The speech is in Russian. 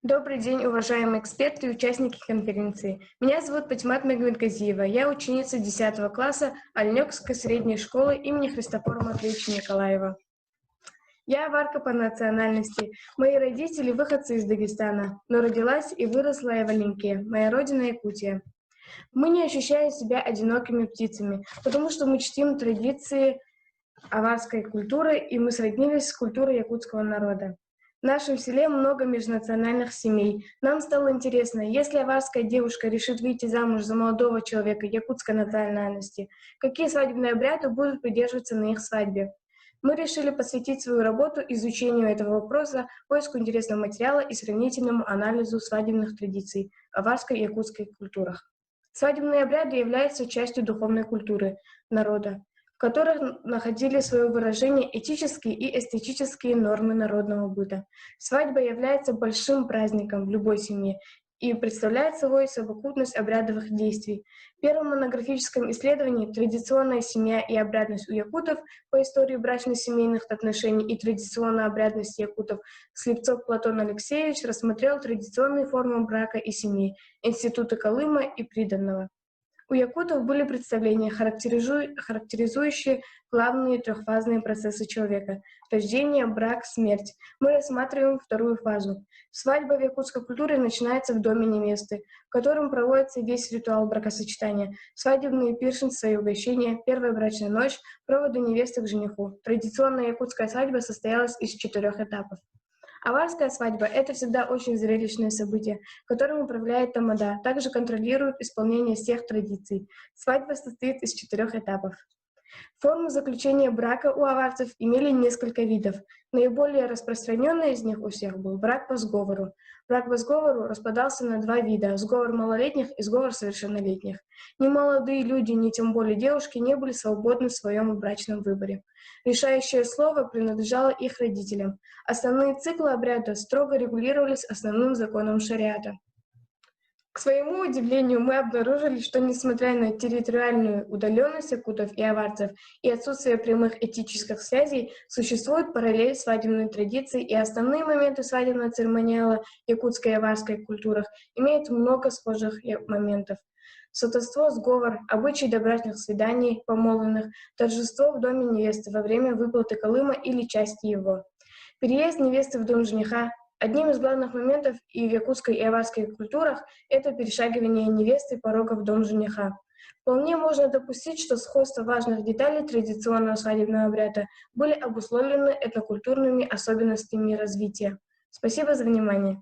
Добрый день, уважаемые эксперты и участники конференции. Меня зовут Патимат Магомедказиева. Я ученица 10 класса Альнёкской средней школы имени Христофора Матвеевича Николаева. Я аварка по национальности. Мои родители выходцы из Дагестана, но родилась и выросла я в Аленке, моя родина Якутия. Мы не ощущаем себя одинокими птицами, потому что мы чтим традиции аварской культуры, и мы сроднились с культурой якутского народа. В нашем селе много межнациональных семей. Нам стало интересно, если аварская девушка решит выйти замуж за молодого человека якутской национальности, какие свадебные обряды будут придерживаться на их свадьбе? Мы решили посвятить свою работу изучению этого вопроса, поиску интересного материала и сравнительному анализу свадебных традиций аварской и якутской культурах. Свадебные обряды являются частью духовной культуры народа, в которых находили свое выражение этические и эстетические нормы народного быта. Свадьба является большим праздником в любой семье и представляет собой совокупность обрядовых действий. В первом монографическом исследовании «Традиционная семья и обрядность у якутов» по истории брачно-семейных отношений и традиционной обрядности якутов Слепцов Платон Алексеевич рассмотрел традиционные формы брака и семьи, институты Колыма и приданного. У якутов были представления, характеризующие главные трехфазные процессы человека – рождение, брак, смерть. Мы рассматриваем вторую фазу. Свадьба в якутской культуре начинается в доме невесты, в котором проводится весь ритуал бракосочетания, свадебные пиршества и угощения, первая брачная ночь, проводы невесты к жениху. Традиционная якутская свадьба состоялась из 4 этапов. Аварская свадьба – это всегда очень зрелищное событие, которым управляет тамада, также контролирует исполнение всех традиций. Свадьба состоит из 4 этапов. Формы заключения брака у аварцев имели несколько видов. Наиболее распространенный из них у всех был брак по сговору. Брак по сговору распадался на 2 вида – сговор малолетних и сговор совершеннолетних. Ни молодые люди, ни тем более девушки не были свободны в своем брачном выборе. Решающее слово принадлежало их родителям. Основные циклы обряда строго регулировались основным законом шариата. К своему удивлению, мы обнаружили, что, несмотря на территориальную удаленность якутов и аварцев и отсутствие прямых этических связей, существует параллель свадебной традиции, и основные моменты свадебного церемониала якутской и аварской культурах имеют много схожих моментов. Сватовство, сговор, обычаи добрачных свиданий, помолвленных, торжество в доме невесты во время выплаты колыма или части его. Переезд невесты в дом жениха. Одним из главных моментов и в якутской и аварской культурах это перешагивание невесты порога в дом жениха. Вполне можно допустить, что сходство важных деталей традиционного свадебного обряда были обусловлены этнокультурными особенностями развития. Спасибо за внимание.